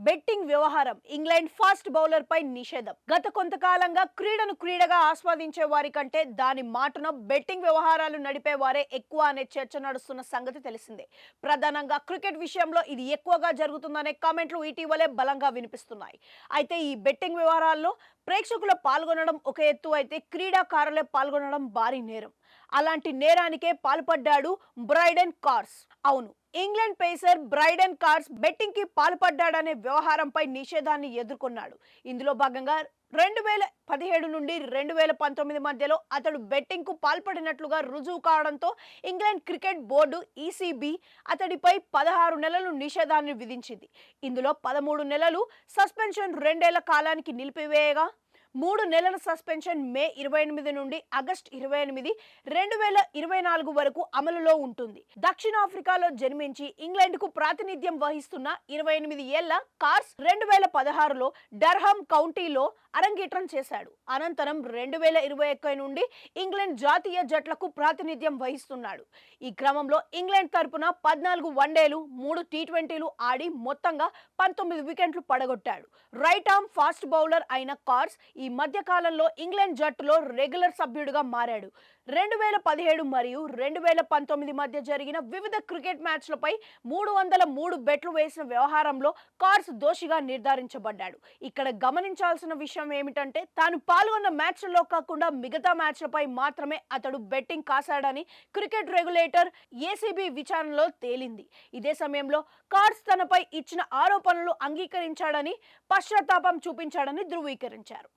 Betting వ్యవహారం England fast bowler పై నిషేధం. గత కొంతకాలంగా క్రీడను క్రీడగా ఆస్వాదించే వారి కంటే దాని మాటున బెట్టింగ్ వ్యవహారాలు నడిపే వారే ఎక్కువ అనే చర్చ నడుస్తున్న సంగతి తెలిసిందే. ప్రధానంగా క్రికెట్ విషయంలో ఇది ఎక్కువగా జరుగుతుందనే కామెంట్లు ఇటీవలే బలంగా వినిపిస్తున్నాయి. అయితే ఈ బెట్టింగ్ వ్యవహారాల్లో ప్రేక్షకులు పాల్గొనడం ఒక ఎత్తు అయితే క్రీడాకారులే పాల్గొనడం భారీ నేరం. అలాంటి నేరానికే పాల్పడ్డాడు బ్రైడెన్ కార్స్. అవును, England pacer Brydon cars betting కి పాల్పడ్డాడనే వ్యవహారంపై నిషేధాన్ని ఎదుర్కొన్నాడు. ఇందులో భాగంగా 2017 నుండి 2019 మధ్యలో అతడు బెట్టింగ్ కు పాల్పడినట్లుగా రుజువు కావడంతో ఇంగ్లాండ్ క్రికెట్ బోర్డు ఈసీబీ అతడిపై 16 నెలలు నిషేధాన్ని విధించింది. ఇందులో 13 నెలలు సస్పెన్షన్, 2 ఏళ్ల కాలానికి నిలిపివేయగా 3 నెలల సస్పెన్షన్ మే 28 నుండి ఆగస్టు 28, 2024 వరకు అమలులో ఉంటుంది. దక్షిణాఫ్రికాలో జన్మించి ఇంగ్లాండ్కు ప్రాతినిధ్యం వహిస్తున్న 28 ఏళ్ల కార్స్ 2016లో డర్హమ్ కౌంటీలో అరంగేట్రం చేశాడు. అనంతరం 2021 నుండి ఇంగ్లాండ్ జాతీయ జట్లకు ప్రాతినిధ్యం వహిస్తున్నాడు. ఈ క్రమంలో ఇంగ్లాండ్ తరపున 14 వన్డేలు, 3 టీ20లు ఆడి మొత్తంగా 19 వికెట్లు పడగొట్టాడు. రైట్ ఆర్మ్ ఫాస్ట్ బౌలర్ అయిన కార్స్ ఈ మధ్య కాలంలో ఇంగ్లాండ్ జట్టులో రెగ్యులర్ సభ్యుడిగా మారాడు. 2017 మరియు 2019 మధ్య జరిగిన వివిధ క్రికెట్ మ్యాచ్లపై 303 బెట్లు వేసిన వ్యవహారంలో కార్స్ దోషిగా నిర్ధారించబడ్డాడు. ఇక్కడ గమనించాల్సిన విషయం ఏమిటంటే తాను పాల్గొన్న మ్యాచ్లలో కాకుండా మిగతా మ్యాచ్లపై మాత్రమే అతడు బెట్టింగ్ కాశాడని క్రికెట్ రెగ్యులేటర్ ఏసీబీ విచారణలో తేలింది. ఇదే సమయంలో కార్స్ తనపై ఇచ్చిన ఆరోపణలు అంగీకరించాడని, పశ్చాత్తాపం చూపించాడని ధృవీకరించారు.